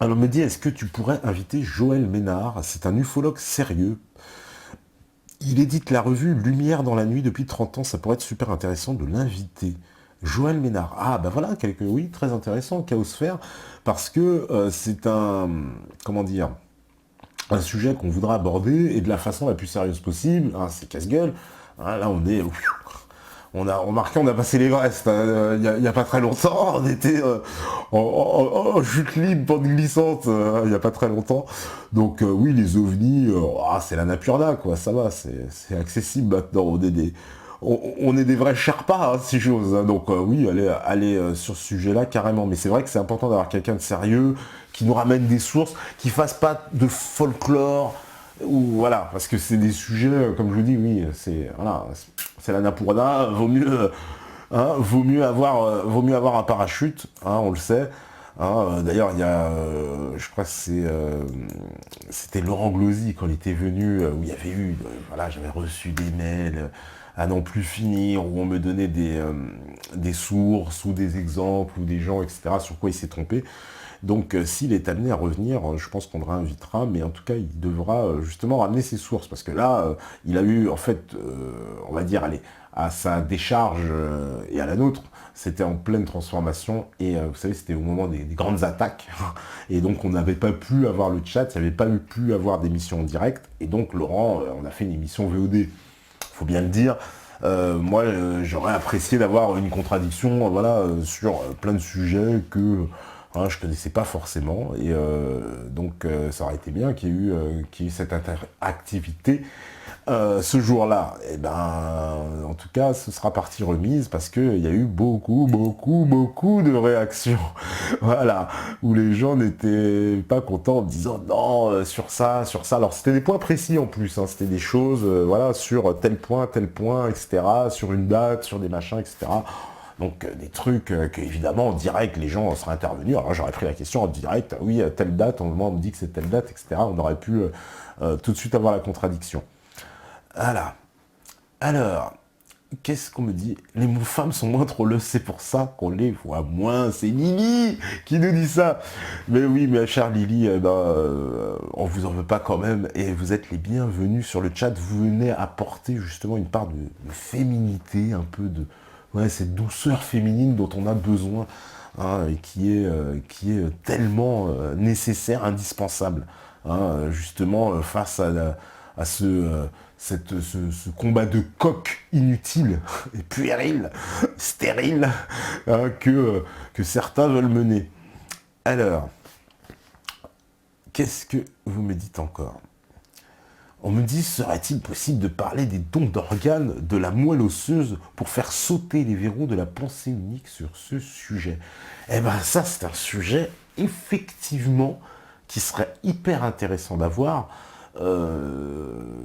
Alors, on me dit, est-ce que tu pourrais inviter Joël Ménard? C'est un ufologue sérieux. Il édite la revue Lumière dans la nuit depuis 30 ans. Ça pourrait être super intéressant de l'inviter. Joël Ménard. Ah, ben voilà, oui, très intéressant, Chaosphère, parce que c'est un, comment dire, un sujet qu'on voudra aborder et de la façon la plus sérieuse possible. Hein, c'est casse-gueule. Hein, là, on a remarqué, on a passé l'Everest il y a pas très longtemps. On était en chute libre, pente glissante, il y a pas très longtemps. Donc oui, les ovnis, c'est la Napurna, quoi. Ça va, c'est accessible maintenant. On est des vrais Sherpas, hein, si j'ose. Hein. Donc oui, allez sur ce sujet-là carrément. Mais c'est vrai que c'est important d'avoir quelqu'un de sérieux qui nous ramène des sources, qui fasse pas de folklore. Ou voilà, parce que c'est des sujets, comme je vous dis, oui, c'est voilà, c'est l'Annapurna, vaut mieux avoir un parachute, hein, on le sait. Hein, d'ailleurs, il y a, je crois que c'était Laurent Glosy quand il était venu, où il y avait eu, voilà, j'avais reçu des mails à n'en plus finir, où on me donnait des sources ou des exemples ou des gens, etc., sur quoi il s'est trompé. Donc s'il est amené à revenir, je pense qu'on le réinvitera, mais en tout cas, il devra justement ramener ses sources, parce que là, il a eu, en fait, on va dire, allez, à sa décharge et à la nôtre, c'était en pleine transformation, et vous savez, c'était au moment des grandes attaques, et donc on n'avait pas pu avoir le chat, il n'y avait pas pu avoir d'émission en direct, et donc Laurent, on a fait une émission VOD, faut bien le dire. Moi, j'aurais apprécié d'avoir une contradiction, voilà, sur plein de sujets que je connaissais pas forcément, et donc ça aurait été bien qu'il y ait eu cette interactivité ce jour-là. Et ben, en tout cas, ce sera partie remise parce qu'il y a eu beaucoup, beaucoup, beaucoup de réactions, voilà, où les gens n'étaient pas contents en disant non, sur ça, sur ça. Alors c'était des points précis en plus, hein, c'était des choses, voilà, sur tel point, etc., sur une date, sur des machins, etc. Donc des trucs que évidemment en direct les gens seraient intervenus. Alors j'aurais pris la question en direct, oui, telle date, on me dit que c'est telle date, etc. On aurait pu tout de suite avoir la contradiction. Voilà. Alors, qu'est-ce qu'on me dit? Les mots femmes sont moins trolleuses, c'est pour ça qu'on les voit moins. C'est Lily qui nous dit ça. Mais oui, ma chère Lily, on vous en veut pas quand même. Et vous êtes les bienvenus sur le chat. Vous venez apporter justement une part de féminité, un peu de cette douceur féminine dont on a besoin, hein, et qui est tellement nécessaire, indispensable, hein, justement face à ce combat de coq inutile et puéril, stérile, hein, que certains veulent mener. Alors, qu'est-ce que vous me dites encore? On me dit, serait-il possible de parler des dons d'organes de la moelle osseuse pour faire sauter les verrous de la pensée unique sur ce sujet? Eh ben ça, c'est un sujet, effectivement, qui serait hyper intéressant d'avoir.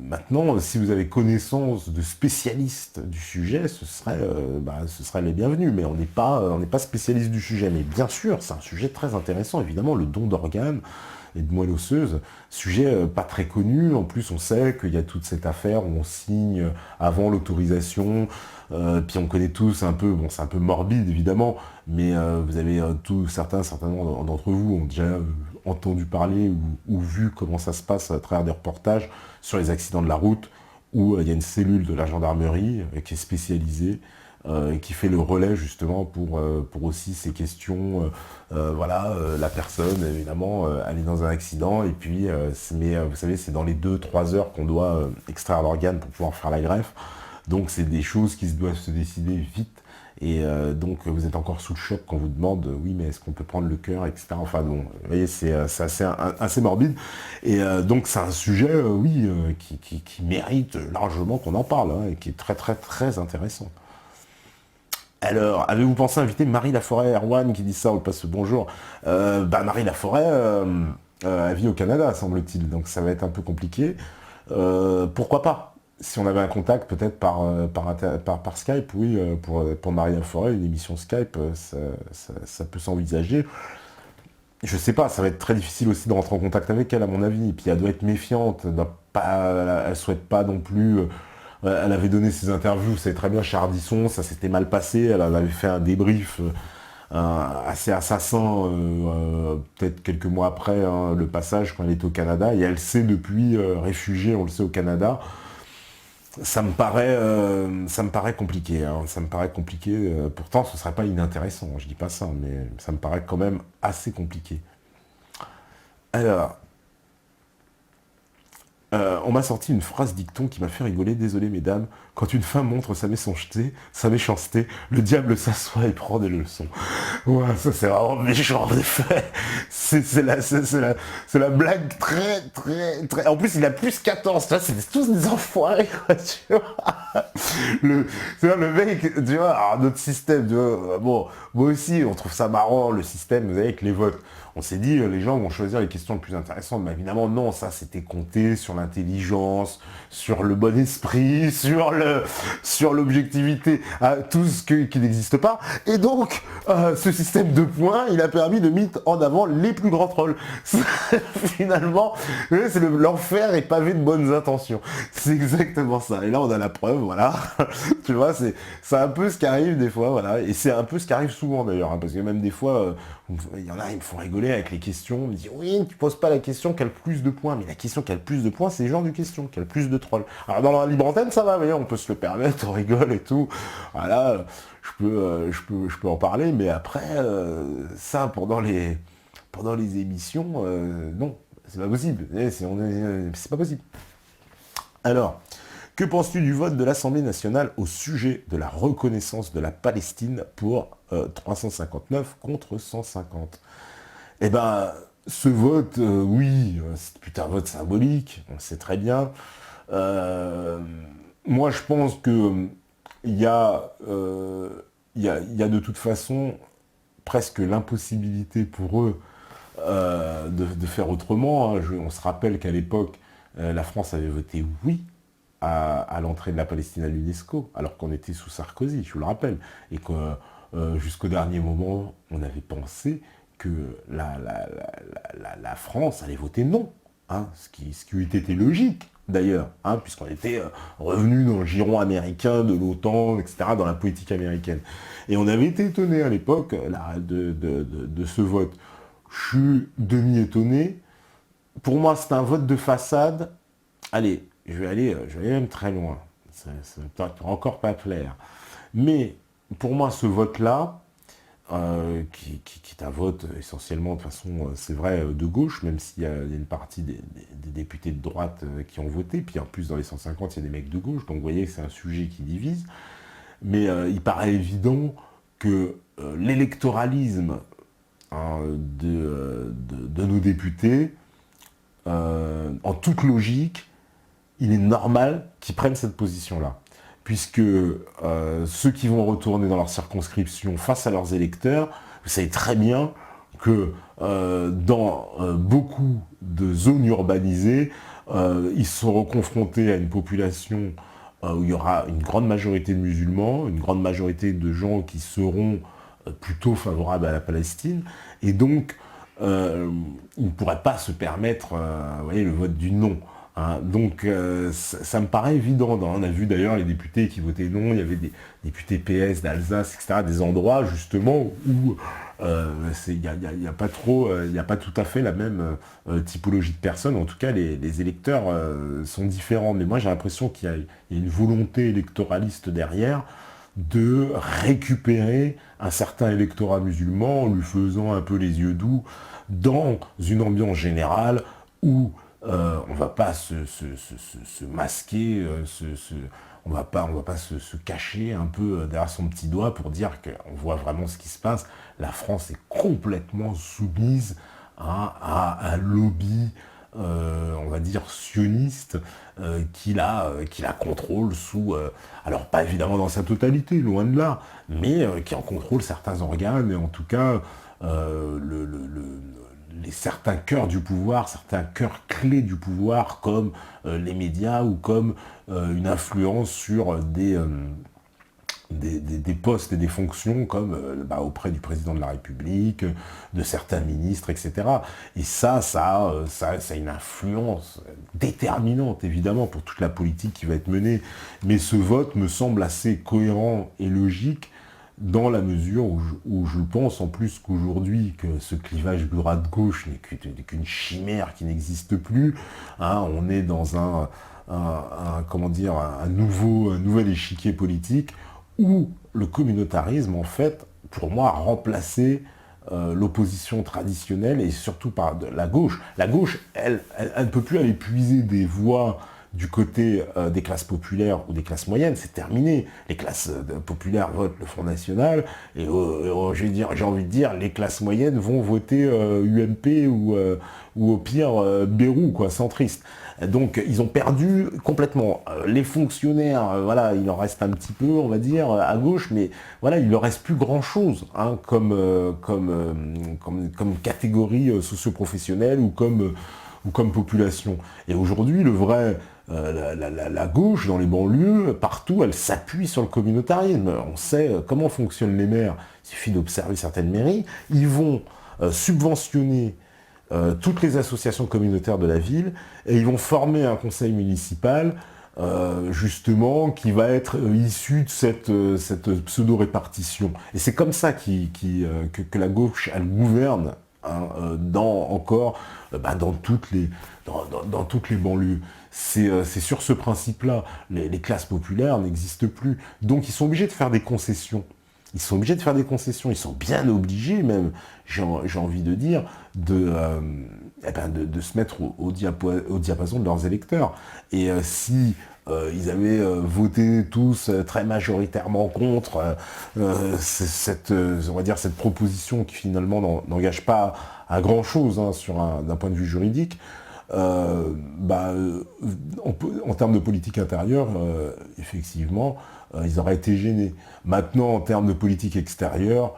Maintenant, si vous avez connaissance de spécialistes du sujet, ce serait les bienvenus, mais on n'est pas spécialiste du sujet. Mais bien sûr, c'est un sujet très intéressant, évidemment, le don d'organes et de moelle osseuse, sujet pas très connu. En plus, on sait qu'il y a toute cette affaire où on signe avant l'autorisation, puis on connaît tous un peu, bon, c'est un peu morbide évidemment, mais vous avez certainement d'entre vous ont déjà entendu parler ou vu comment ça se passe à travers des reportages sur les accidents de la route, où il y a une cellule de la gendarmerie qui est spécialisée, et qui fait le relais justement pour aussi ces questions. Voilà, la personne, évidemment, elle est dans un accident, et puis, vous savez, c'est dans les 2-3 heures qu'on doit extraire l'organe pour pouvoir faire la greffe. Donc c'est des choses qui doivent se décider vite. Et donc vous êtes encore sous le choc quand on vous demande oui, mais est-ce qu'on peut prendre le cœur, etc. Enfin bon, vous voyez, c'est assez morbide. Et donc c'est un sujet, oui, qui mérite largement qu'on en parle, hein, et qui est très très très intéressant. Alors, avez-vous pensé inviter Marie Laforêt, Erwan qui dit ça, on le passe le bonjour. Marie Laforêt, elle vit au Canada, semble-t-il, donc ça va être un peu compliqué. Pourquoi pas? Si on avait un contact, peut-être par Skype, oui, pour Marie Laforêt, une émission Skype, ça peut s'envisager. Je sais pas, ça va être très difficile aussi de rentrer en contact avec elle, à mon avis. Et puis elle doit être méfiante, elle souhaite pas non plus. Elle avait donné ses interviews, vous savez très bien, chez Ardisson, ça s'était mal passé, elle en avait fait un débrief assez assassin, peut-être quelques mois après hein, le passage quand elle était au Canada, et elle s'est depuis réfugiée, on le sait, au Canada. Ça me paraît compliqué, hein, ça me paraît compliqué. Pourtant, ce serait pas inintéressant, je dis pas ça, mais ça me paraît quand même assez compliqué. Alors, on m'a sorti une phrase dicton qui m'a fait rigoler. Désolé, mesdames. Quand une femme montre sa méchanceté, le diable s'assoit et prend des leçons. Ouais, ça c'est vraiment méchant, en effet. C'est la blague très, très, très... En plus, il a plus 14, tu vois, c'est tous des enfoirés, quoi, tu vois. Tu vois, le mec, tu vois, alors, notre système, tu vois, bon, moi aussi, on trouve ça marrant, le système, vous savez, avec les votes. On s'est dit, les gens vont choisir les questions les plus intéressantes. Mais évidemment, non, ça, c'était compté sur l'intelligence, sur le bon esprit, sur l'objectivité, tout ce qui n'existe pas. Et donc, ce système de points, il a permis de mettre en avant les plus grands trolls. Finalement, c'est l'enfer est pavé de bonnes intentions. C'est exactement ça. Et là, on a la preuve, voilà. Tu vois, c'est un peu ce qui arrive des fois, voilà. Et c'est un peu ce qui arrive souvent d'ailleurs, hein, parce que même des fois, il y en a, ils me font rigoler avec les questions. Ils me disent, oui, tu poses pas la question qui a le plus de points. Mais la question qui a le plus de points, c'est le genre de question qui a le plus de trolls. Alors dans la libre antenne, ça va, vous voyez, on peut se le permettre, on rigole et tout. Voilà, je peux en parler, mais après, ça, pendant les émissions, non, c'est pas possible. C'est pas possible. Alors, que penses-tu du vote de l'Assemblée nationale au sujet de la reconnaissance de la Palestine pour 359 contre 150? Eh ben, ce vote, oui, c'est plutôt un vote symbolique, on le sait très bien. Euh, Moi, je pense que il y a, il y a de toute façon presque l'impossibilité pour eux de faire autrement, hein. On se rappelle qu'à l'époque, la France avait voté oui à l'entrée de la Palestine à l'UNESCO, alors qu'on était sous Sarkozy, je vous le rappelle, et que jusqu'au dernier moment, on avait pensé que la France allait voter non, hein, ce qui eût été logique d'ailleurs, hein, puisqu'on était revenu dans le giron américain de l'OTAN, etc., dans la politique américaine. Et on avait été étonné à l'époque de ce vote. Je suis demi-étonné. Pour moi, c'est un vote de façade. Allez, je vais aller même très loin. Ça va encore pas plaire. Mais pour moi, ce vote-là, qui est un vote essentiellement, de façon, c'est vrai, de gauche, même s'il y a une partie des députés de droite qui ont voté, puis en plus, dans les 150, il y a des mecs de gauche, donc vous voyez que c'est un sujet qui divise. Mais il paraît évident que l'électoralisme hein, de nos députés, en toute logique, il est normal qu'ils prennent cette position-là. Puisque ceux qui vont retourner dans leur circonscription face à leurs électeurs, vous savez très bien que dans beaucoup de zones urbanisées, ils seront confrontés à une population où il y aura une grande majorité de musulmans, une grande majorité de gens qui seront plutôt favorables à la Palestine, et donc ils ne pourraient pas se permettre vous voyez, le vote du non. Hein. Donc ça me paraît évident. On a vu d'ailleurs les députés qui votaient non, il y avait des députés PS d'Alsace, etc., des endroits justement où il n'y a pas trop, il n'y a pas tout à fait la même typologie de personnes. En tout cas, les électeurs sont différents. Mais moi, j'ai l'impression qu'il y a une volonté électoraliste derrière de récupérer un certain électorat musulman en lui faisant un peu les yeux doux dans une ambiance générale où on va pas se masquer, on va pas se cacher un peu derrière son petit doigt pour dire qu'on voit vraiment ce qui se passe. La France est complètement soumise à un lobby, on va dire sioniste, qui la contrôle sous, alors pas évidemment dans sa totalité, loin de là, mais qui en contrôle certains organes et en tout cas certains cœurs du pouvoir, certains cœurs clés du pouvoir, comme les médias ou comme une influence sur des postes et des fonctions comme auprès du président de la République, de certains ministres, etc. Et ça a une influence déterminante, évidemment, pour toute la politique qui va être menée. Mais ce vote me semble assez cohérent et logique dans la mesure où je pense en plus qu'aujourd'hui, que ce clivage droite-gauche n'est qu'une chimère qui n'existe plus, hein, on est dans comment dire, un nouvel échiquier politique, où le communautarisme, en fait, pour moi, a remplacé l'opposition traditionnelle, et surtout par la gauche. La gauche, elle ne peut plus aller puiser des voix du côté des classes populaires ou des classes moyennes, c'est terminé. Les classes populaires votent le Front National, et j'ai envie de dire, les classes moyennes vont voter UMP ou au pire Bayrou, quoi, centriste. Donc ils ont perdu complètement. Les fonctionnaires, voilà, il en reste un petit peu, on va dire, à gauche, mais voilà, il ne leur reste plus grand-chose, hein, comme catégorie socio-professionnelle ou comme population. Et aujourd'hui, la gauche, dans les banlieues, partout, elle s'appuie sur le communautarisme. On sait comment fonctionnent les maires. Il suffit d'observer certaines mairies. Ils vont subventionner toutes les associations communautaires de la ville, et ils vont former un conseil municipal, justement, qui va être issu de cette pseudo-répartition. Et c'est comme ça que la gauche, elle gouverne, hein, dans toutes les banlieues. C'est sur ce principe-là. Les classes populaires n'existent plus. Donc ils sont obligés de faire des concessions. Ils sont bien obligés même, j'ai envie de dire, de se mettre au diapason de leurs électeurs. Et si ils avaient voté tous très majoritairement contre on va dire, cette proposition qui finalement n'engage pas à grand-chose, hein, d'un point de vue juridique, en termes de politique intérieure, effectivement, ils auraient été gênés. Maintenant, en termes de politique extérieure,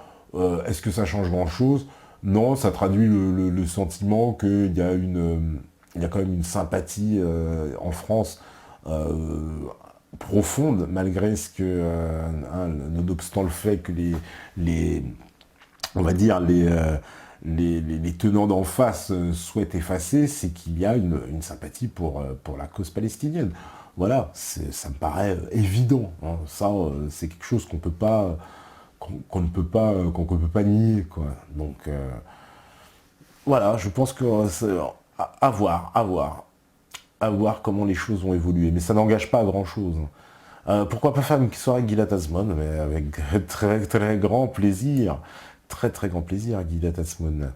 est-ce que ça change grand-chose? Non, ça traduit le sentiment qu'il y a quand même une sympathie en France profonde, malgré ce que, nonobstant le fait que on va dire, les tenants d'en face souhaitent effacer, c'est qu'il y a une sympathie pour la cause palestinienne. Voilà, ça me paraît évident, hein. Ça, c'est quelque chose qu'on ne peut pas nier, quoi. Donc, voilà, je pense que à voir comment les choses vont évoluer. Mais ça n'engage pas à grand-chose. Pourquoi pas faire une soirée avec Gilad Azmon, mais avec très, très grand plaisir. Très, très grand plaisir, Gilad Azmon.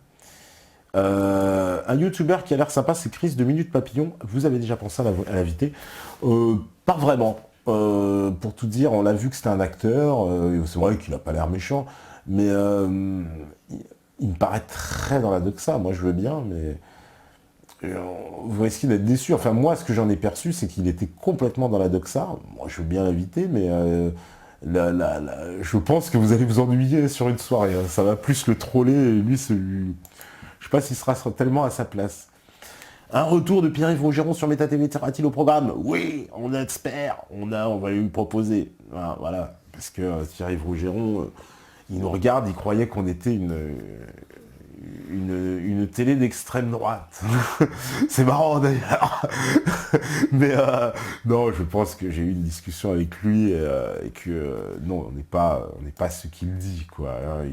Un youtubeur qui a l'air sympa, c'est Chris de Minute Papillon. Vous avez déjà pensé à l'inviter? Pas vraiment. Pour tout dire, on l'a vu que c'était un acteur. C'est vrai qu'il n'a pas l'air méchant, mais il me paraît très dans la doxa. Moi, je veux bien, mais vous risquez d'être déçu. Enfin, moi, ce que j'en ai perçu, c'est qu'il était complètement dans la doxa. Moi, je veux bien l'inviter, mais je pense que vous allez vous ennuyer sur une soirée, hein. Ça va plus le troller, et lui, je sais pas s'il sera tellement à sa place. Un retour de Pierre-Yves Rougeron sur Méta TV sera-t-il au programme? Oui, on espère, on va lui proposer. Voilà, parce que Pierre-Yves Rougeron, il nous regarde, il croyait qu'on était une télé d'extrême droite. C'est marrant d'ailleurs. Mais non, je pense que j'ai eu une discussion avec lui et que non, on n'est pas ce qu'il dit, quoi. Hein.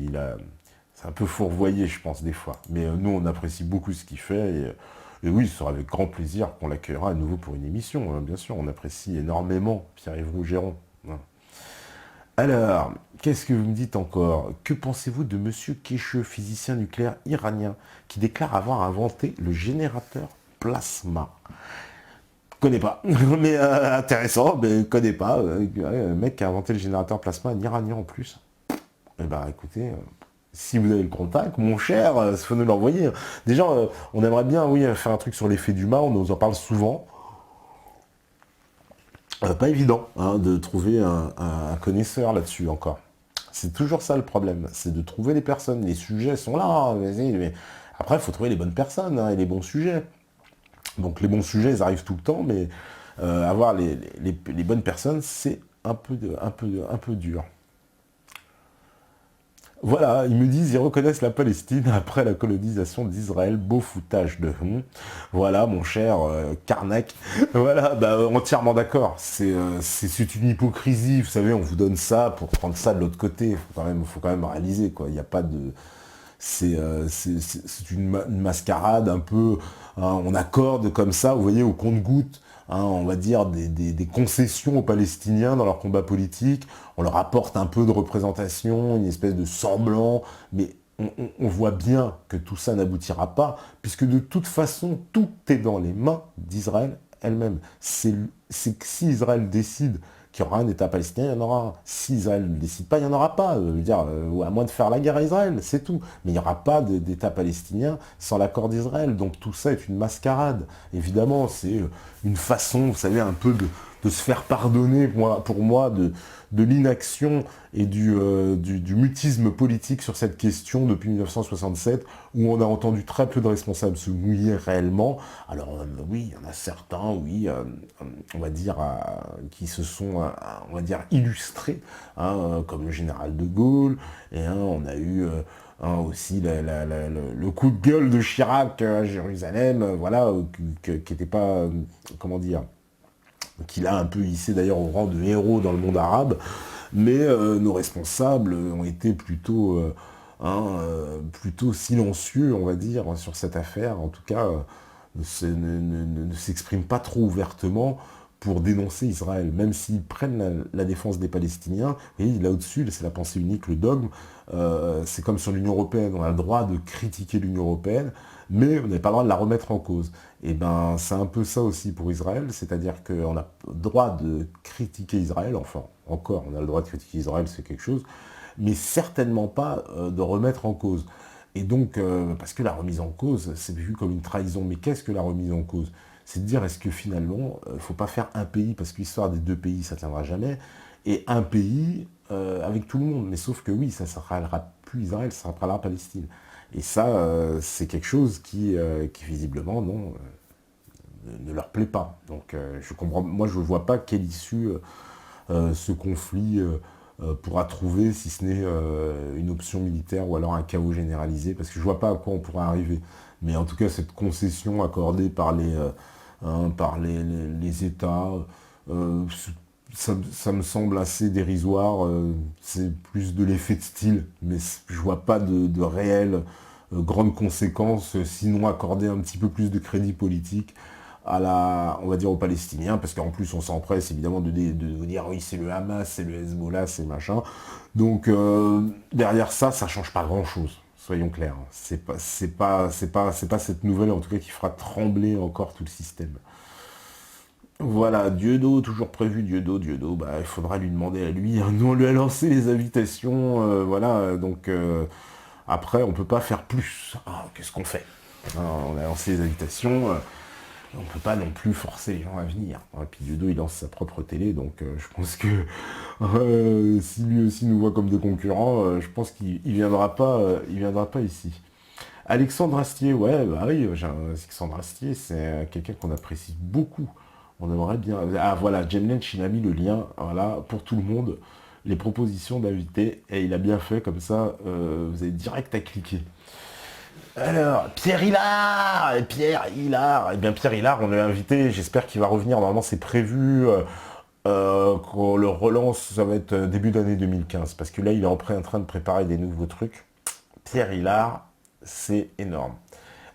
C'est un peu fourvoyé, je pense, des fois. Mais nous, on apprécie beaucoup ce qu'il fait. Et oui, ce sera avec grand plaisir qu'on l'accueillera à nouveau pour une émission. Hein, bien sûr, on apprécie énormément Pierre-Yves Rougeron. Hein. Alors, qu'est-ce que vous me dites encore? Que pensez-vous de Monsieur Kesheux, physicien nucléaire iranien, qui déclare avoir inventé le générateur plasma? Connais pas, mais intéressant, mais connais pas. Un mec qui a inventé le générateur plasma, un iranien en plus. Eh ben, écoutez, si vous avez le contact, mon cher, il faut nous l'envoyer. Déjà, on aimerait bien, oui, faire un truc sur l'effet d'humain, on nous en parle souvent. Pas évident, hein, de trouver un connaisseur là-dessus encore. C'est toujours ça le problème, c'est de trouver les personnes. Les sujets sont là, hein, mais après, il faut trouver les bonnes personnes, hein, et les bons sujets. Donc les bons sujets, ils arrivent tout le temps, mais avoir les bonnes personnes, c'est un peu dur. Voilà, ils me disent, ils reconnaissent la Palestine après la colonisation d'Israël. Beau foutage de... Voilà, mon cher Karnak. Voilà, bah, entièrement d'accord. C'est une hypocrisie, vous savez, on vous donne ça pour prendre ça de l'autre côté. Faut quand même réaliser, quoi. Il n'y a pas de... C'est une mascarade un peu, hein, on accorde comme ça, vous voyez, au compte-gouttes, hein, on va dire des concessions aux Palestiniens dans leur combat politique, on leur apporte un peu de représentation, une espèce de semblant, mais on voit bien que tout ça n'aboutira pas, puisque de toute façon, tout est dans les mains d'Israël elle-même. C'est que si Israël décide qu'il y aura un État palestinien, il y en aura un. Si Israël ne décide pas, il n'y en aura pas. Je veux dire, à moins de faire la guerre à Israël, c'est tout. Mais il n'y aura pas d'État palestinien sans l'accord d'Israël. Donc tout ça est une mascarade. Évidemment, c'est une façon, vous savez, un peu de se faire pardonner, pour moi, de l'inaction et du mutisme politique sur cette question depuis 1967, où on a entendu très peu de responsables se mouiller réellement. Alors oui, il y en a certains, oui, on va dire, qui se sont, on va dire, illustrés, hein, comme le général de Gaulle, et hein, on a eu... aussi le coup de gueule de Chirac à Jérusalem, voilà, qui n'était pas, comment dire, qu'il a un peu hissé d'ailleurs au rang de héros dans le monde arabe, mais nos responsables ont été plutôt silencieux, on va dire, sur cette affaire. En tout cas, ne s'expriment pas trop ouvertement pour dénoncer Israël, même s'ils prennent la défense des Palestiniens. Et là au-dessus, c'est la pensée unique, le dogme. C'est comme sur l'Union européenne, on a le droit de critiquer l'Union européenne, mais on n'a pas le droit de la remettre en cause. Et ben, c'est un peu ça aussi pour Israël, c'est-à-dire qu'on a le droit de critiquer Israël, enfin, encore, on a le droit de critiquer Israël, c'est quelque chose, mais certainement pas de remettre en cause. Et donc, parce que la remise en cause, c'est vu comme une trahison. Mais qu'est-ce que la remise en cause? C'est de dire, est-ce que finalement, il ne faut pas faire un pays, parce que l'histoire des deux pays, ça ne tiendra jamais, et un pays avec tout le monde. Mais sauf que oui, ça ne s'appellera plus Israël, ça s'appellera Palestine. Et ça, c'est quelque chose qui visiblement, non, ne leur plaît pas. Donc, je comprends, moi, je ne vois pas quelle issue ce conflit pourra trouver, si ce n'est une option militaire ou alors un chaos généralisé, parce que je ne vois pas à quoi on pourra arriver. Mais en tout cas, cette concession accordée par les États, euh, ça me semble assez dérisoire. C'est plus de l'effet de style, mais je ne vois pas de réelles grandes conséquences, sinon accorder un petit peu plus de crédit politique on va dire aux Palestiniens, parce qu'en plus on s'empresse évidemment de dire oui c'est le Hamas, c'est le Hezbollah, c'est machin. Donc derrière ça, ça change pas grand chose. Soyons clairs. C'est pas cette nouvelle en tout cas qui fera trembler encore tout le système. Voilà, Dieudo, toujours prévu, Dieudo, bah, il faudra lui demander à lui. Nous, on lui a lancé les invitations, voilà, donc après, on peut pas faire plus. Ah, qu'est-ce qu'on fait? On a lancé les invitations, on peut pas non plus forcer les gens à venir. Et puis Dieudo, il lance sa propre télé, donc je pense que si lui aussi nous voit comme des concurrents, je pense qu'il viendra pas ici. Alexandre Astier, ouais, bah oui, Alexandre Astier, c'est quelqu'un qu'on apprécie beaucoup. On aimerait bien... Ah voilà, Jamlench, il a mis le lien, voilà, pour tout le monde, les propositions d'invités, et il a bien fait, comme ça, vous avez direct à cliquer. Alors, Pierre Hillard, eh bien Pierre Hillard, on l'a invité, j'espère qu'il va revenir, normalement c'est prévu, qu'on le relance, ça va être début d'année 2015, parce que là il est en train de préparer des nouveaux trucs. Pierre Hillard, c'est énorme.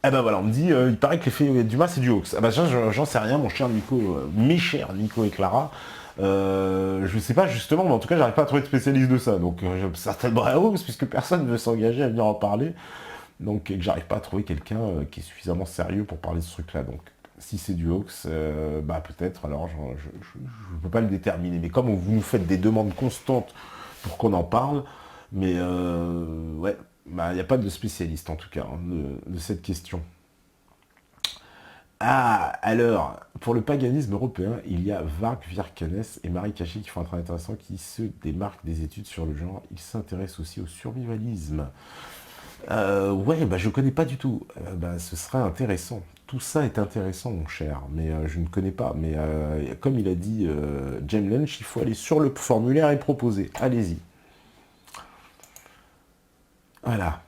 Eh ben voilà, on me dit, il paraît que l'effet Dumas c'est du hoax. Ah ben j'en sais rien, mon cher Nico, mes chers Nico et Clara. Je sais pas justement, mais en tout cas j'arrive pas à trouver de spécialiste de ça. Donc j'ai certainement un hoax, puisque personne ne veut s'engager à venir en parler. Donc j'arrive pas à trouver quelqu'un qui est suffisamment sérieux pour parler de ce truc-là. Donc si c'est du hoax, bah peut-être, alors je peux pas le déterminer. Mais comme vous nous faites des demandes constantes pour qu'on en parle, mais ouais, bah il n'y a pas de spécialiste en tout cas hein, de cette question. Ah, alors, pour le paganisme européen, il y a Varg Vikernes et Marie Cachet qui font un travail intéressant, qui se démarquent des études sur le genre. Ils s'intéressent aussi au survivalisme. Ouais, bah je connais pas du tout. Bah, ce serait intéressant. Tout ça est intéressant, mon cher, mais je ne connais pas. Mais comme il a dit James Lynch, il faut aller sur le formulaire et proposer. Allez-y. Voilà.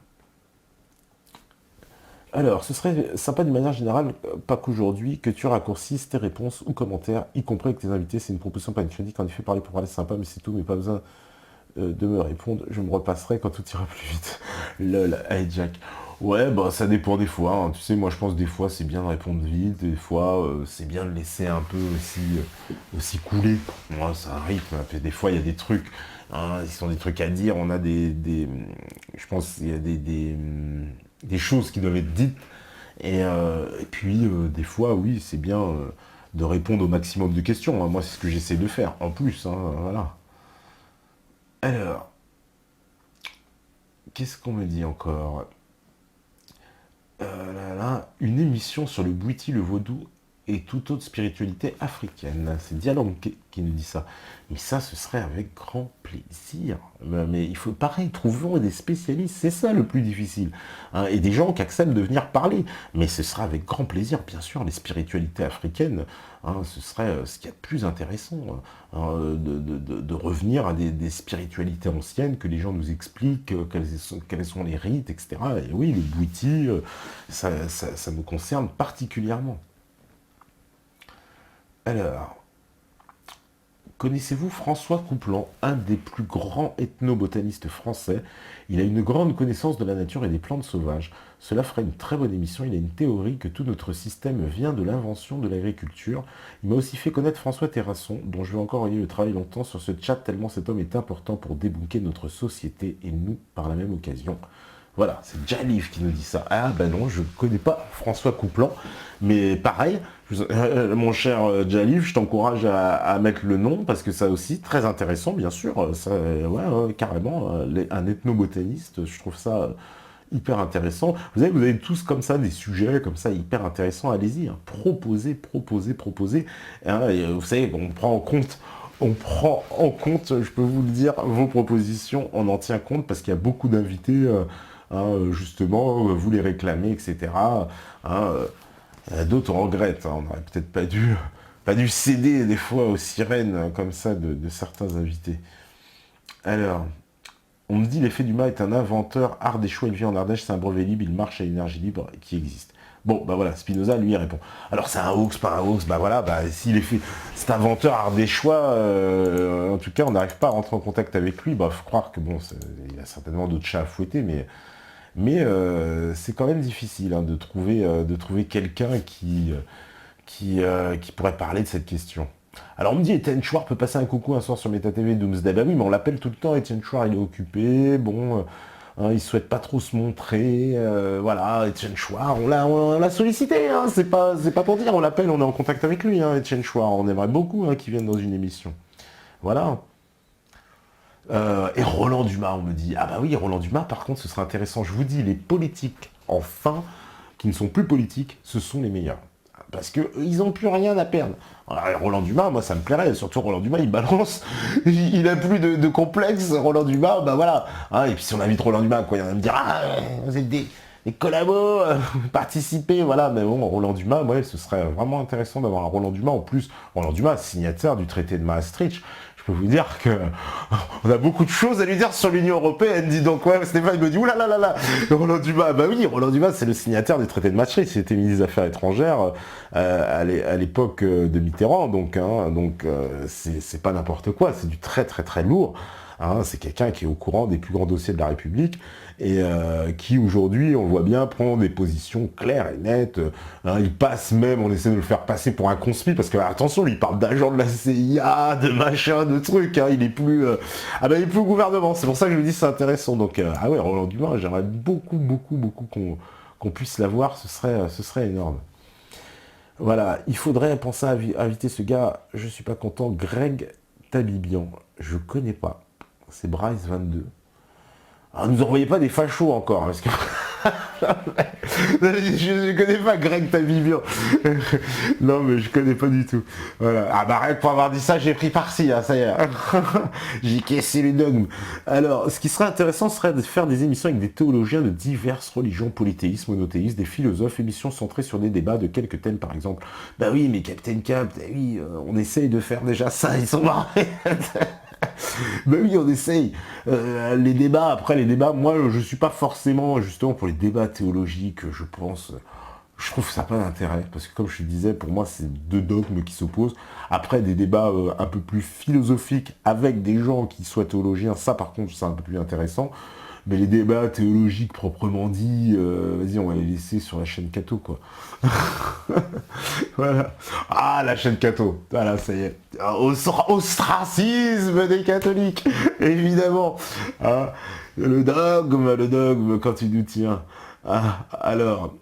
Alors, ce serait sympa d'une manière générale, pas qu'aujourd'hui, que tu raccourcisses tes réponses ou commentaires, y compris avec tes invités. C'est une proposition, pas une critique. En effet, parler pour parler, c'est sympa, mais c'est tout. Mais pas besoin de me répondre. Je me repasserai quand tout ira plus vite. Lol, hey Jack. Ouais, bah ça dépend des fois, hein. Tu sais, moi je pense des fois c'est bien de répondre vite, des fois c'est bien de laisser un peu aussi couler. Moi, c'est un rythme. Puis des fois il y a des trucs, hein, ils sont des trucs à dire. On a je pense qu'il y a des choses qui doivent être dites. Et puis des fois, oui, c'est bien de répondre au maximum de questions, hein. Moi, c'est ce que j'essaie de faire. En plus, hein, voilà. Alors, qu'est-ce qu'on me dit encore? Une émission sur le Bouiti, le vaudou et toute autre spiritualité africaine. C'est Dialogue qui nous dit ça. Mais ça, ce serait avec grand plaisir. Mais il faut, pareil, trouvons des spécialistes, c'est ça le plus difficile. Hein, et des gens qui acceptent de venir parler. Mais ce sera avec grand plaisir, bien sûr, les spiritualités africaines. Hein, ce serait ce qu'il y a de plus intéressant, hein, de revenir à des spiritualités anciennes, que les gens nous expliquent quels sont les rites, etc. Et oui, le Bouiti, ça me concerne particulièrement. Alors, connaissez-vous François Couplan, un des plus grands ethnobotanistes français? Il a une grande connaissance de la nature et des plantes sauvages. Cela ferait une très bonne émission. Il a une théorie que tout notre système vient de l'invention de l'agriculture. Il m'a aussi fait connaître François Terrasson, dont je vais encore envoyer le travail longtemps sur ce chat, tellement cet homme est important pour débunker notre société et nous par la même occasion. Voilà, c'est Jalif qui nous dit ça. Ah ben non, je ne connais pas François Couplan, mais pareil, mon cher Jalif, je t'encourage à mettre le nom, parce que ça aussi, très intéressant, bien sûr, ça, ouais, carrément, un ethnobotaniste, je trouve ça hyper intéressant. Vous avez tous comme ça des sujets comme ça hyper intéressants, allez-y, hein, proposez, proposez, proposez. Hein, et, vous savez, on prend en compte, je peux vous le dire, vos propositions, on en tient compte parce qu'il y a beaucoup d'invités, hein, justement, vous les réclamez, etc. Hein, d'autres regrettent, hein, on n'aurait peut-être pas dû céder des fois aux sirènes comme ça de certains invités. Alors, on me dit l'effet Dumas est un inventeur ardéchois, il vit en Ardèche, c'est un brevet libre, il marche à l'énergie libre qui existe. Bon, bah voilà, Spinoza, lui, il répond. Alors, c'est un hoax, pas un hoax, bah voilà, bah s'il est fait, cet inventeur ardéchois, en tout cas, on n'arrive pas à rentrer en contact avec lui, bah faut croire que, bon, il a certainement d'autres chats à fouetter, mais c'est quand même difficile, hein, de trouver quelqu'un qui pourrait parler de cette question. Alors on me dit, Étienne Chouard peut passer un coucou un soir sur Meta TV Doomsday. Bah oui, mais on l'appelle tout le temps, Étienne Chouard, il est occupé, bon, hein, il souhaite pas trop se montrer, voilà, Étienne Chouard, on l'a sollicité, hein, c'est pas pour dire, on l'appelle, on est en contact avec lui, hein, Étienne Chouard, on aimerait beaucoup hein, qu'il vienne dans une émission. Voilà. Et Roland Dumas, on me dit, ah bah oui, Roland Dumas, par contre, ce serait intéressant, je vous dis, les politiques, enfin, qui ne sont plus politiques, ce sont les meilleurs. Parce qu'ils n'ont plus rien à perdre. Alors, Roland Dumas, moi ça me plairait, surtout Roland Dumas, il balance, il a plus de complexe, Roland Dumas, bah voilà. Hein, et puis si on invite Roland Dumas, quoi, il va me dire, ah, vous êtes des collabos, participez, voilà. Mais bon, Roland Dumas, ouais, ce serait vraiment intéressant d'avoir un Roland Dumas. En plus, Roland Dumas, signataire du traité de Maastricht. Je peux vous dire que on a beaucoup de choses à lui dire sur l'Union Européenne. Dis donc, ouais, Stéphane me dit, oulala, Roland Dumas, bah oui, Roland Dumas, c'est le signataire du traité de Maastricht, c'était ministre des Affaires étrangères à l'époque de Mitterrand, donc c'est pas n'importe quoi, c'est du très très très lourd. Hein, c'est quelqu'un qui est au courant des plus grands dossiers de la République et qui aujourd'hui, on le voit bien, prend des positions claires et nettes. Hein, il passe même, on essaie de le faire passer pour un conspi parce que attention, il parle d'agent de la CIA, de machin, de trucs. Hein, il est plus, il est plus au gouvernement. C'est pour ça que je me dis c'est intéressant. Donc ah ouais, Roland Dumas, j'aimerais beaucoup qu'on puisse l'avoir. Ce serait énorme. Voilà, il faudrait penser à inviter ce gars. Je suis pas content, Greg Tabibian. Je connais pas. C'est Bryce22. Alors, ne nous envoyez pas des fachos encore, parce que... je ne connais pas Greg Tabibian. Non, mais je connais pas du tout. Voilà. Ah bah, rien que pour avoir dit ça, j'ai pris par-ci, hein, ça y est. J'ai caissé les dogmes. Alors, ce qui serait intéressant serait de faire des émissions avec des théologiens de diverses religions, polythéisme, monothéisme, des philosophes, émissions centrées sur des débats de quelques thèmes, par exemple. Bah oui, mais Captain Cap, oui, on essaye de faire déjà ça, ils sont marrés. Ben oui, on essaye. Les débats, après les débats, moi je suis pas forcément justement pour les débats théologiques, je pense. Je trouve que ça n'a pas d'intérêt, parce que comme je te disais, pour moi c'est deux dogmes qui s'opposent. Après des débats un peu plus philosophiques avec des gens qui soient théologiens, ça par contre c'est un peu plus intéressant. Mais les débats théologiques proprement dit, vas-y, on va les laisser sur la chaîne Cato, quoi. Voilà. Ah, la chaîne Cato. Voilà, ça y est. Ostracisme des catholiques, évidemment. Ah, le dogme, quand tu nous tiens. Ah, alors,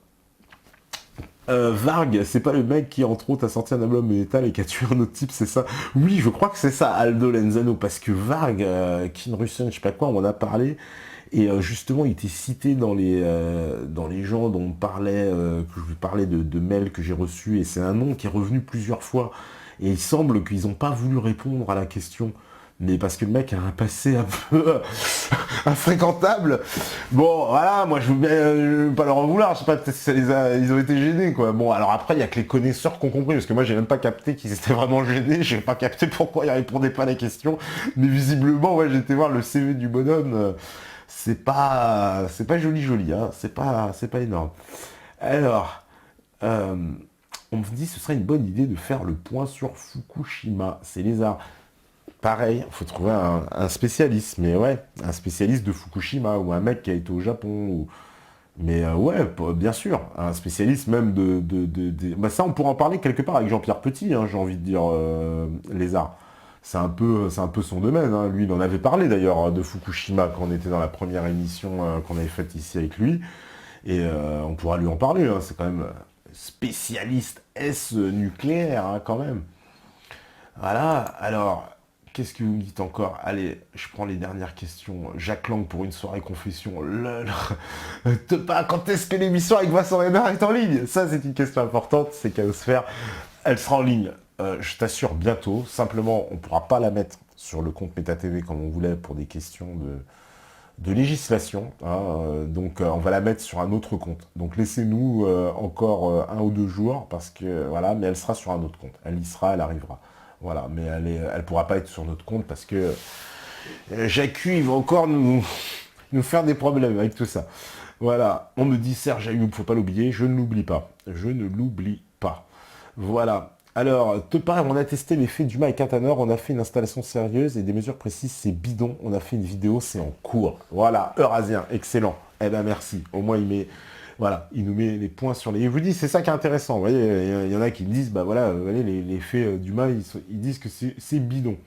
Varg, c'est pas le mec qui, entre autres, a sorti un album métal et qui a tué un autre type, c'est ça? Oui, je crois que c'est ça, Aldo Lenzano, parce que Varg, Kin Russen, je sais pas quoi, on en a parlé, et justement, il était cité dans les gens dont on parlait, que je vous parlais de mails que j'ai reçus, et c'est un nom qui est revenu plusieurs fois, et il semble qu'ils n'ont pas voulu répondre à la question. Mais parce que le mec a un passé un peu infréquentable. Bon, voilà, moi je veux pas leur en vouloir, je sais pas, peut-être que ils ont été gênés, quoi. Bon, alors après, il y a que les connaisseurs qui ont compris, parce que moi j'ai même pas capté qu'ils étaient vraiment gênés, j'ai pas capté pourquoi ils répondaient pas à la question, mais visiblement, ouais, j'ai été voir le CV du bonhomme, c'est pas joli, hein, c'est pas énorme. Alors, euh, on me dit que ce serait une bonne idée de faire le point sur Fukushima, c'est lézard. Pareil, il faut trouver un spécialiste, mais ouais, un spécialiste de Fukushima, ou un mec qui a été au Japon, mais ouais, bien sûr, un spécialiste même Bah ça, on pourra en parler quelque part avec Jean-Pierre Petit, hein, j'ai envie de dire, Lézard. C'est un peu son domaine, hein. Lui, il en avait parlé d'ailleurs de Fukushima quand on était dans la première émission qu'on avait faite ici avec lui, et on pourra lui en parler, hein. C'est quand même spécialiste S nucléaire, hein, quand même. Voilà, alors, qu'est-ce que vous me dites encore? Allez, je prends les dernières questions. Jacques Lang pour une soirée confession. Quand est-ce que l'émission avec Vincent Renard est en ligne? Ça, c'est une question importante, c'est Chaosphère. Elle sera en ligne, je t'assure, bientôt. Simplement, on ne pourra pas la mettre sur le compte MetaTV comme on voulait pour des questions de législation, hein, donc on va la mettre sur un autre compte. Donc laissez-nous encore 1 ou 2 jours, parce que voilà, mais elle sera sur un autre compte. Elle y sera, elle arrivera. Voilà, mais elle pourra pas être sur notre compte parce que Jacques, il va encore nous faire des problèmes avec tout ça. Voilà, on me dit Serge Ayoub, faut pas l'oublier, je ne l'oublie pas. Je ne l'oublie pas. Voilà. Alors, te paraît, on a testé l'effet Dumas et Quintanor, on a fait une installation sérieuse et des mesures précises, c'est bidon. On a fait une vidéo, c'est en cours. Voilà, Eurasien, excellent. Eh ben merci. Au moins il nous met les points sur les... Je vous dis, c'est ça qui est intéressant. Vous voyez, il y en a qui me disent, bah voilà, vous voyez, les faits Dumas, ils disent que c'est bidon.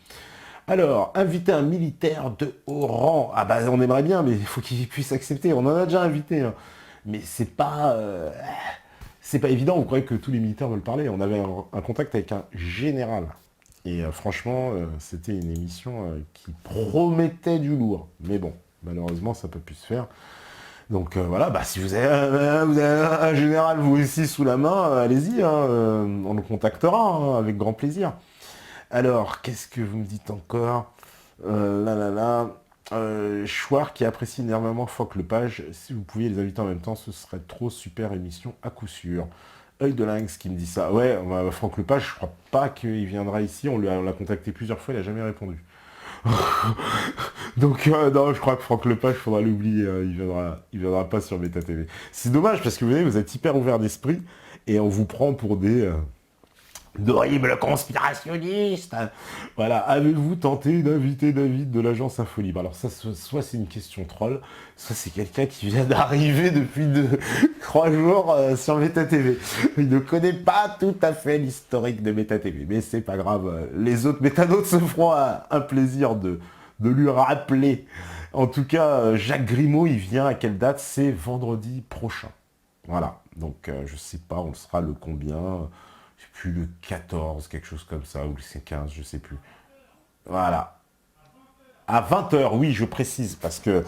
Alors, inviter un militaire de haut rang. Ah bah on aimerait bien, mais il faut qu'il puisse accepter. On en a déjà invité, hein. Mais c'est pas évident. Vous croyez que tous les militaires veulent parler? On avait un contact avec un général. Et franchement, c'était une émission qui promettait du lourd. Mais bon, malheureusement, ça peut plus se faire. Donc voilà, bah, si vous avez un général vous aussi sous la main, allez-y, hein, on le contactera, hein, avec grand plaisir. Alors, qu'est-ce que vous me dites encore? Chouard qui apprécie énormément Foc Lepage. Si vous pouviez les inviter en même temps, ce serait trop super émission à coup sûr. Œil de Lynx qui me dit ça. Ouais, bah, Franck Lepage, je crois pas qu'il viendra ici. On l'a contacté plusieurs fois, il a jamais répondu. Donc non, je crois que Franck Lepage, il faudra l'oublier, hein, il viendra pas sur Meta TV. C'est dommage parce que vous voyez, vous êtes hyper ouvert d'esprit et on vous prend pour d'horribles conspirationnistes. Voilà, avez-vous tenté d'inviter David de l'agence Infolibre? Alors ça, soit c'est une question troll, soit c'est quelqu'un qui vient d'arriver depuis 3 jours sur Meta TV. Il ne connaît pas tout à fait l'historique de Meta TV, mais c'est pas grave. Les autres métanotes se feront un plaisir de lui rappeler. En tout cas, Jacques Grimaud, il vient à quelle date? C'est vendredi prochain. Voilà, donc je sais pas, on sera le combien? Je sais plus, le 14, quelque chose comme ça, ou le 15, je sais plus. Voilà. À 20h, oui, je précise, parce que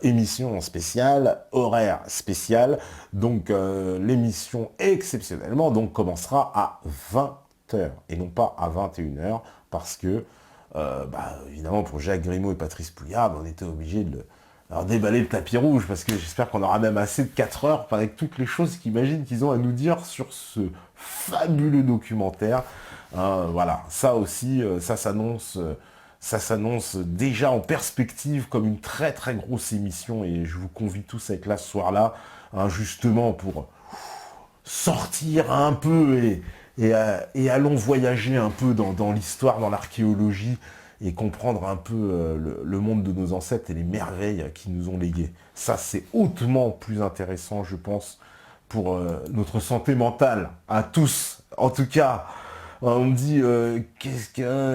émission spéciale, horaire spécial, donc l'émission exceptionnellement donc commencera à 20h, et non pas à 21h, parce que, évidemment, pour Jacques Grimaud et Patrice Pouillard, on était obligé de leur déballer le tapis rouge, parce que j'espère qu'on aura même assez de 4 heures avec toutes les choses qu'ils ont à nous dire sur ce fabuleux documentaire. Voilà, ça aussi, ça Ça s'annonce déjà en perspective comme une très très grosse émission et je vous convie tous à être là ce soir-là, hein, justement pour sortir un peu et allons voyager un peu dans l'histoire, dans l'archéologie et comprendre un peu le monde de nos ancêtres et les merveilles qui nous ont léguées. Ça, c'est hautement plus intéressant, je pense, pour notre santé mentale, à tous. En tout cas, on me dit,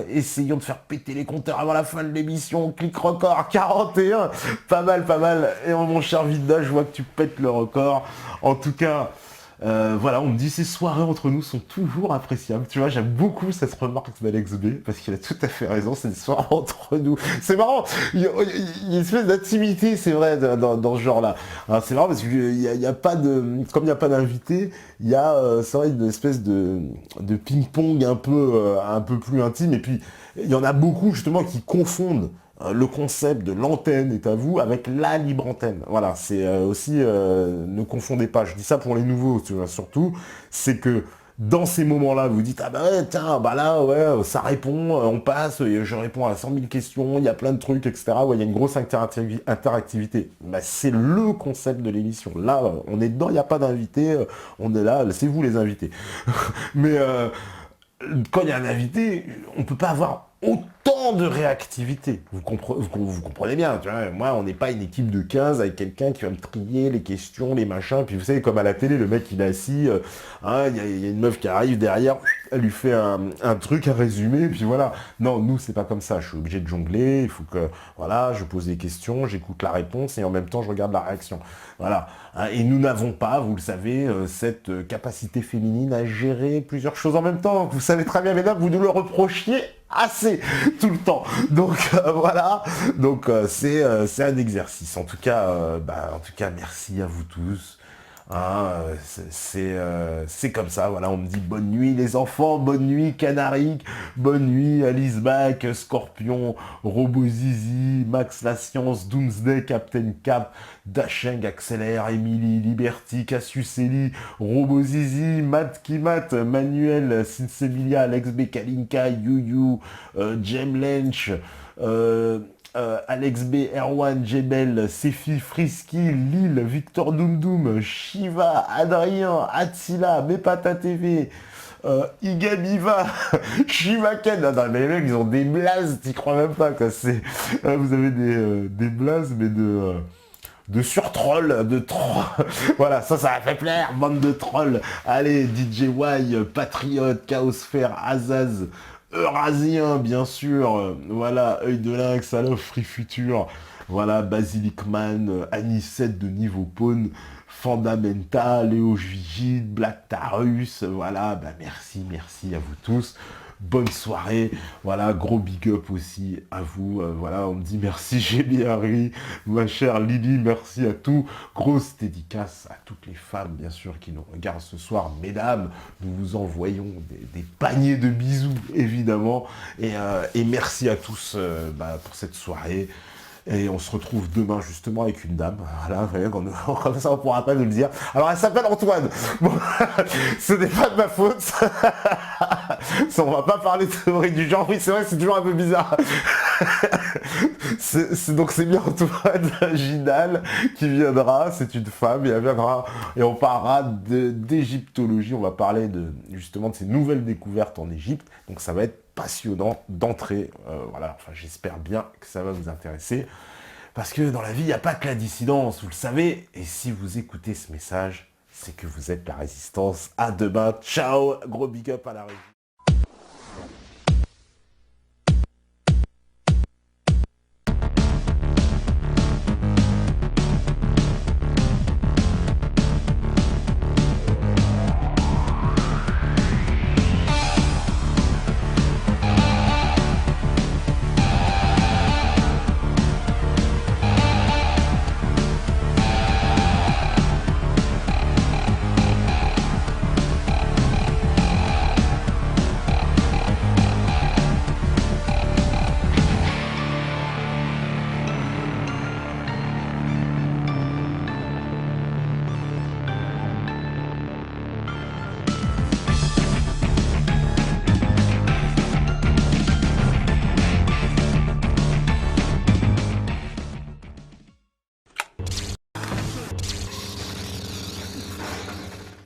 essayons de faire péter les compteurs avant la fin de l'émission, clic record, 41, pas mal, pas mal. Et mon cher Vida, je vois que tu pètes le record. En tout cas, voilà, on me dit ces soirées entre nous sont toujours appréciables. Tu vois, j'aime beaucoup cette remarque d'Alex B, parce qu'il a tout à fait raison, c'est des soirées entre nous. C'est marrant, il y a une espèce d'intimité, c'est vrai, dans ce genre-là. Hein, c'est marrant parce qu'il y a pas de... Comme il n'y a pas d'invité, il y a, c'est vrai, une espèce de ping-pong un peu plus intime. Et puis, il y en a beaucoup, justement, qui confondent le concept de l'antenne est à vous avec la libre antenne. Voilà, c'est aussi, ne confondez pas, je dis ça pour les nouveaux, tu vois, surtout, c'est que dans ces moments-là, vous dites, ah bah ouais, tiens, bah là, ouais, ça répond, on passe, je réponds à 100 000 questions, il y a plein de trucs, etc. Ouais, il y a une grosse interactivité. Bah, c'est le concept de l'émission. Là, on est dedans, il n'y a pas d'invité, on est là, c'est vous les invités. Mais quand il y a un invité, on peut pas avoir autant de réactivité. Vous comprenez bien, tu vois, moi, on n'est pas une équipe de 15 avec quelqu'un qui va me trier les questions, les machins, puis vous savez, comme à la télé, le mec, il est assis, hein, y a une meuf qui arrive derrière, elle lui fait un truc à résumer, puis voilà. Non, nous, c'est pas comme ça, je suis obligé de jongler, il faut que, voilà, je pose des questions, j'écoute la réponse, et en même temps, je regarde la réaction. Voilà. Hein, et nous n'avons pas, vous le savez, cette capacité féminine à gérer plusieurs choses en même temps. Vous savez très bien, mesdames, vous nous le reprochiez assez tout le temps. Donc voilà, donc c'est un exercice. En tout cas, merci à vous tous. Hein, c'est comme ça, voilà, on me dit bonne nuit les enfants, bonne nuit Canaric, bonne nuit Alice Bach, Scorpion, Robo Zizi, Max La Science, Doomsday, Captain Cap, Dasheng Accélère, Emily, Liberty, Cassius Eli, Robo Zizi, Matt Kimat, Manuel, Sinsemilia, Alex Bekalinka, Yu, Jem Lench, Alex B, Erwan, Jebel, Sefi, Frisky, Lille, Victor Doom, Shiva, Adrien, Attila, Mepata TV, Igabiva, Shivaken. Non, mais les mecs, ils ont des blazes, t'y crois même pas, quoi. Vous avez des blazes, mais de sur-troll, de troll. Voilà, ça a fait plaire, bande de trolls. Allez, DJ Y, Patriote, Chaosphère, Azaz, Eurasien, bien sûr. Voilà, Œil de Lynx, alors Free Future. Voilà, Basilic Man, Anicette de niveau Pawn, Fondamenta, Léo Vigide, Black Tarus. Voilà, bah merci à vous tous. Bonne soirée, voilà, gros big up aussi à vous, voilà, on me dit merci, j'ai bien ri, ma chère Lily, merci à tout, grosse dédicace à toutes les femmes, bien sûr, qui nous regardent ce soir, mesdames, nous vous envoyons des paniers de bisous, évidemment, et merci à tous pour cette soirée. Et on se retrouve demain justement avec une dame, voilà, comme ça on pourra pas nous le dire. Alors elle s'appelle Antoine, bon, ce n'est pas de ma faute, ça, on va pas parler de théorie du genre, oui c'est vrai c'est toujours un peu bizarre. Donc c'est bien Antoine Ginal qui viendra, c'est une femme, et elle viendra, et on parlera d'égyptologie, on va parler justement de ces nouvelles découvertes en Égypte, donc ça va être passionnant d'entrer, voilà, enfin j'espère bien que ça va vous intéresser, parce que dans la vie, il n'y a pas que la dissidence, vous le savez, et si vous écoutez ce message, c'est que vous êtes la résistance. À demain, ciao, gros big up à la régie.